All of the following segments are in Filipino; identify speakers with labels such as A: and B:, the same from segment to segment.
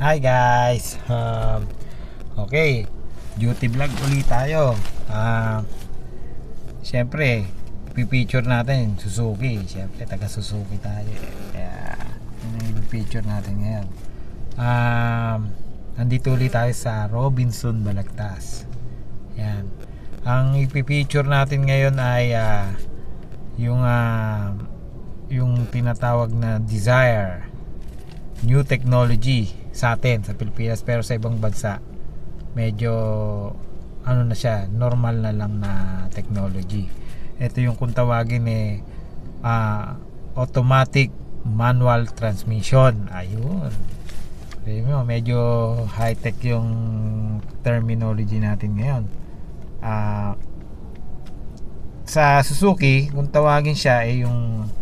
A: Hi guys, okay, duty vlog ulit tayo. Siyempre, pipicture natin Suzuki. Siyempre, taga Suzuki tayo. Kaya, yun yung picture natin ngayon. Nandito ulit tayo sa Robinson, Balagtas. Yan. Ang ipipicture natin ngayon ay yung tinatawag na Dzire new technology sa atin sa Pilipinas, pero sa ibang bansa medyo ano na siya, normal na lang na technology. Ito yung kung tawagin automatic manual transmission. Ayun, medyo high tech yung terminology natin ngayon. Sa Suzuki kung tawagin siya yung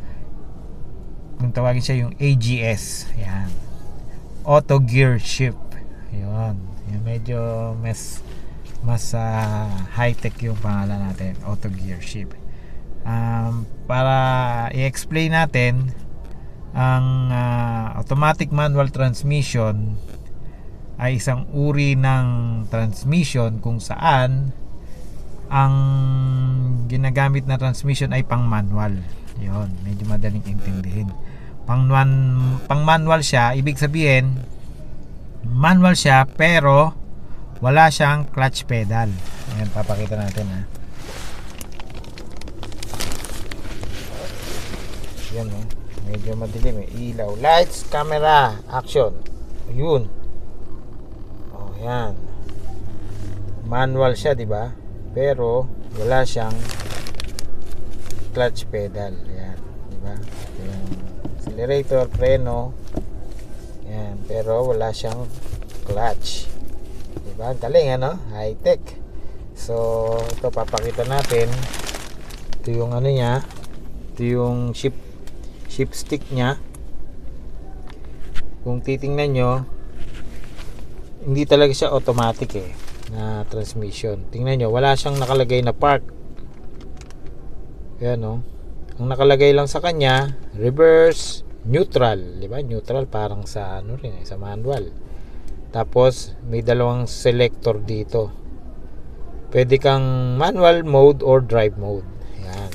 A: AGS. Yan, auto gear shift. Yun, medyo mas high tech yung pangalan natin, auto gear shift. Para i-explain natin ang automatic manual transmission ay isang uri ng transmission kung saan ang ginagamit na transmission ay pang manual. Yun, medyo madaling intindihin. Pang manual siya, ibig sabihin manual siya pero wala siyang clutch pedal. Ayan, papakita natin Yan, medyo madilim ilaw, lights, camera, action. Ayun. Oh, yan. Manual siya, di ba? Pero wala siyang clutch pedal. Yan, di ba? Yung accelerator, preno. Yan, pero wala siyang clutch. Diba? Galing, ano? High tech. So, ito papakita natin. Ito yung ano niya. Ito yung shift stick niya. Kung titingnan nyo, hindi talaga siya automatic na transmission. Tingnan nyo, wala siyang nakalagay na park. Yan, no? Ang nakalagay lang sa kanya, reverse, neutral, di ba? Neutral parang sa ano rin, sa manual. Tapos may dalawang selector dito. Pwede kang manual mode or drive mode. Yan.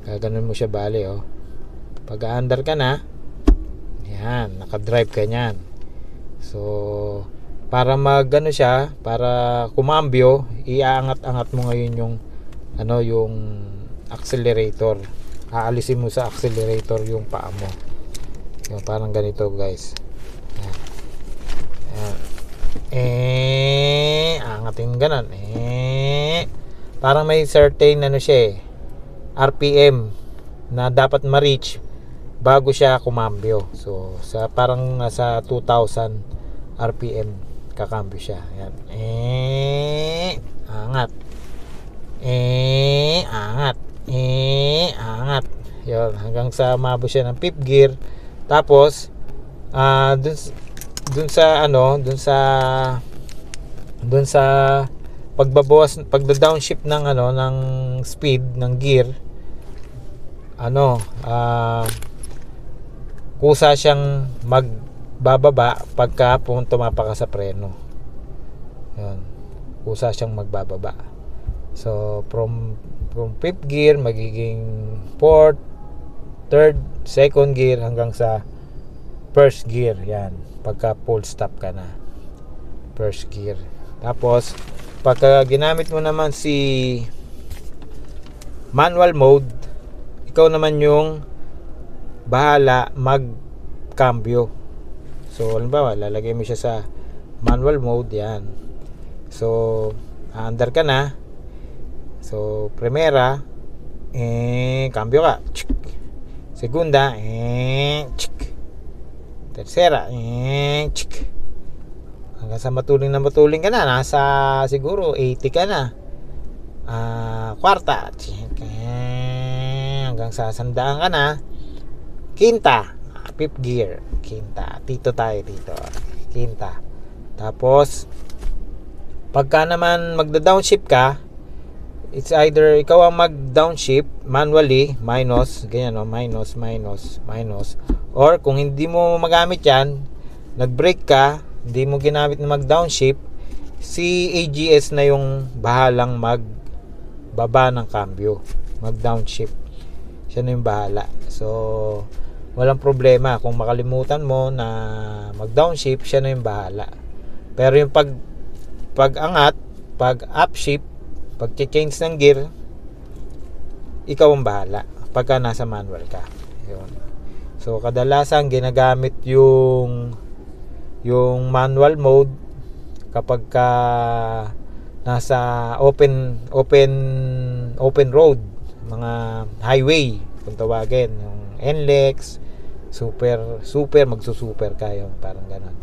A: Gaganon mo siya bale, Pag aandar ka na, yan, naka-drive ka niyan. So, para magano siya, para kumambyo, iaangat-angat mo ngayon yung accelerator. Aalisin mo sa accelerator yung paa mo. Yung parang ganito, guys. Angatin ganon. Parang may certain siya RPM na dapat ma-reach bago siya kumambyo. So, parang nasa 2000 RPM kakambyo siya. Yan. Angat. Angat. Angat. Yun, hanggang sa umabot siya ng 5th gear. Tapos dun sa pagda-downshift ng ng speed ng gear, kusa siyang magbababa pagka tumapa ka sa preno. Yun, kusa siyang magbababa. So from 5th gear magiging 4th, 3rd, 2nd gear hanggang sa 1st gear. Yan, pagka full stop ka na, 1st gear. Tapos pagka ginamit mo naman si manual mode, ikaw naman yung bahala magkambyo. So halimbawa lalagay mo siya sa manual mode. Yan. So under ka na. So primera, cambio ka. Segunda, tercera, hanggang sa matuling ka na, nasa siguro 80 ka na. Kwarta, hanggang sa 100 ka na. Quinta, 5th gear, quinta. Dito tayo dito. Quinta. Tapos pagka naman magda-downshift ka, it's either ikaw ang mag-downshift manually, minus, ganyan, minus, or kung hindi mo magamit yan, nag-brake ka, hindi mo ginamit na mag-downshift, si AGS na yung bahalang magbaba ng cambio, mag-downshift. Siya na yung bahala. So, walang problema. Kung makalimutan mo na mag-downshift, siya na yung bahala. Pero yung pag-angat, pag-upshift, pag-change ng gear, ikaw ang bahala pagka nasa manual ka. Yun. So, kadalasan ginagamit yung manual mode kapag ka nasa open road, mga highway kung tawagin, yung NLEX, super magsusuper kayo, parang gano'n.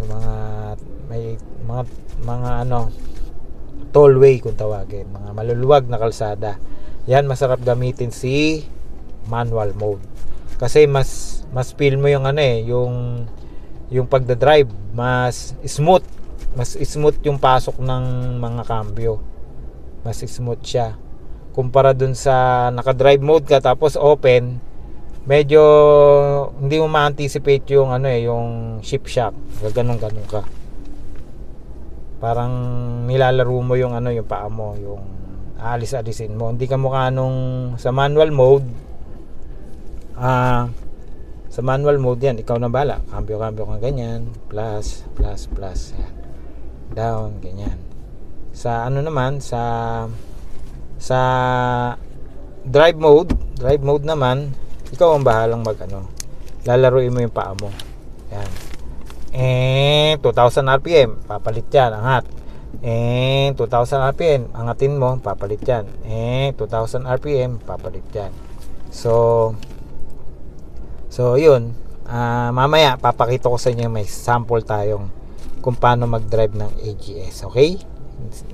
A: Yung mga tollway kung tawagin, mga maluluwag na kalsada, yan masarap gamitin si manual mode kasi mas feel mo yung yung pagdadrive, mas smooth yung pasok ng mga cambio, mas smooth siya kumpara dun sa naka-drive mode ka tapos open, medyo hindi mo ma-anticipate yung yung shift shock, ganun ka, parang nilalaro mo yung yung paa mo, yung aalis-alisin mo, hindi ka mukha nung sa manual mode. Sa manual mode yan, ikaw na bahala, cambio ka ganyan, plus, yan. Down, ganyan. Sa naman, sa drive mode naman, ikaw ang bahalang lalaruin mo yung paa mo. Yan. 2000 RPM, papalit yan, angat. 2000 RPM, angatin mo, papalit yan. 2000 RPM, papalit yan. So yun, mamaya papakita ko sa inyo, may sample tayong kung paano mag-drive ng AGS, okay?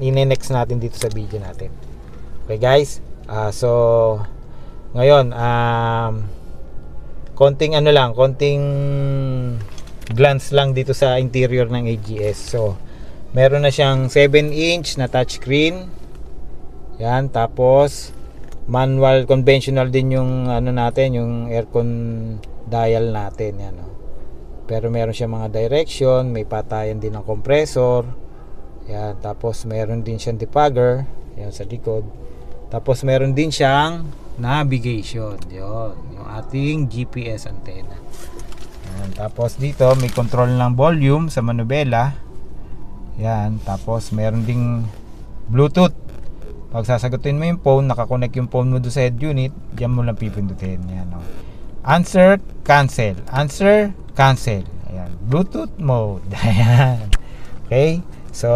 A: Ine-next natin dito sa video natin. Okay guys, so ngayon konting glance lang dito sa interior ng AGS. So meron na siyang 7-inch na touchscreen, yan, tapos manual, conventional din yung natin, yung aircon dial natin, yan, pero meron siya mga direction, may patayan din ng compressor, yan, tapos meron din siyang debugger, yan sa likod, tapos meron din siyang navigation, yun, yung ating GPS antenna, yan, tapos dito may control ng volume sa manubela, yan, tapos meron ding Bluetooth. Pag sasagutin mo yung phone, nakakonect yung phone mo doon sa head unit, diyan mo lang pipindutin. Yan, answer, cancel. Answer, cancel. Ayan, Bluetooth mode. Ayan. Okay? So,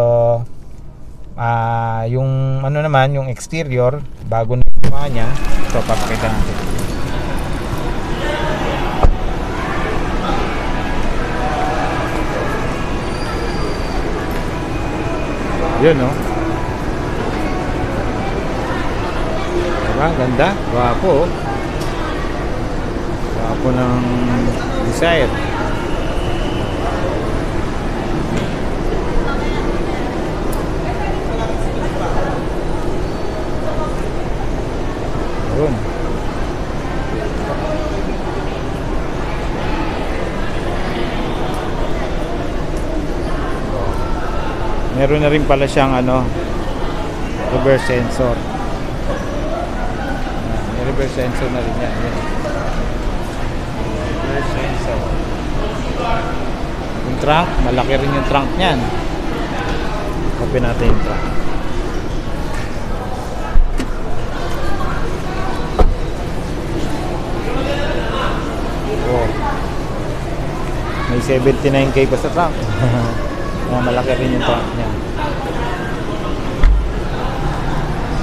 A: yung naman, yung exterior, bago na yung mga niya, ito, papakita natin. Yun, ganda, gwapo ng Desire. Yun. Meron na rin pala siyang reverse sensor. Reverse sensor na rin yan. Reverse sensor. Yung trunk, malaki rin yung trunk niyan. Open natin yung trunk. Oh. May 79k pa sa trunk. Malaki rin yung trunk niya.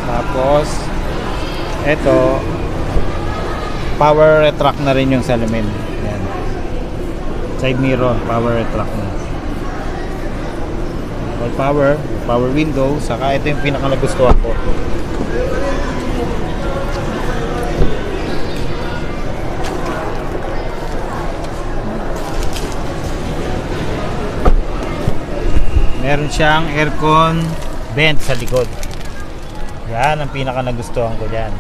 A: Tapos eto, power retract na rin yung salamin. Yan. Side mirror, power retract na. All power window, saka ito yung pinaka nagustuhan ko. Meron siyang aircon vent sa likod. Yan ang pinaka nagustuhan ko dyan.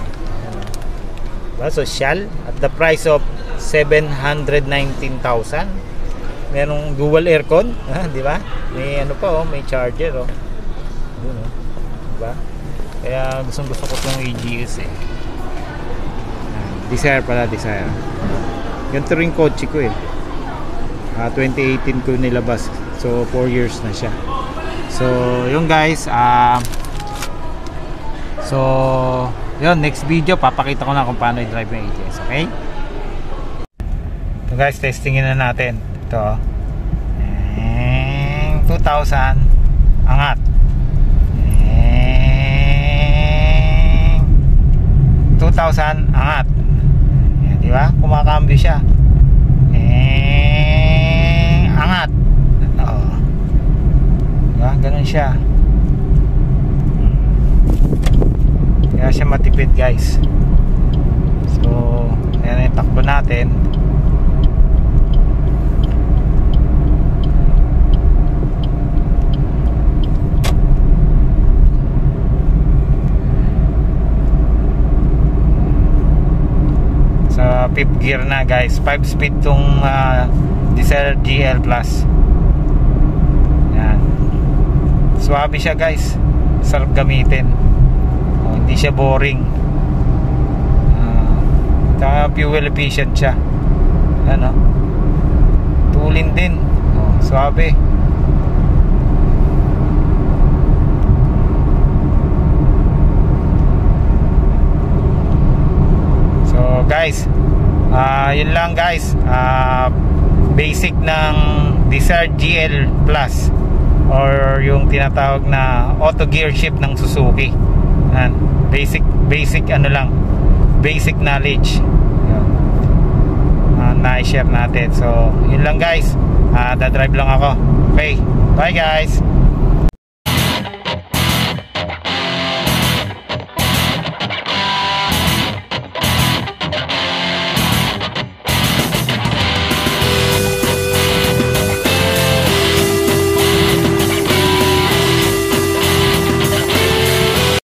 A: Social at the price of 719,000. merong dual aircon, di ba? May ano pa, may charger, yun, di ba? Kaya gusto ko tong AGS eh. Desire pala, Desire. Ganito rin kotse ko eh. 2018 ko nilabas. So 4 years na siya. So yun guys, so yun, next video papakita ko na kung paano i-drive yung AGS, okay? So guys, testingin na natin. Ito 2,000 angat. 2,000 angat. Yan, di ba? Kumakambyo siya. Angat. Diba? Ganun siya. Kaya siya matipid guys. So ayan yung takbo natin. Sa 5th gear na guys, 5 speed tong Desire GL Plus. Yan, swabe siya guys, sarap gamitin. Hindi siya boring. Fuel efficient siya. Ano, tulin din. Swabe. So guys, yun lang guys. Basic ng Desire GL Plus or yung tinatawag na auto gear shift ng Suzuki. And basic ano lang, basic knowledge na i-share natin. So yun lang guys, dadrive lang ako. Okay, bye guys.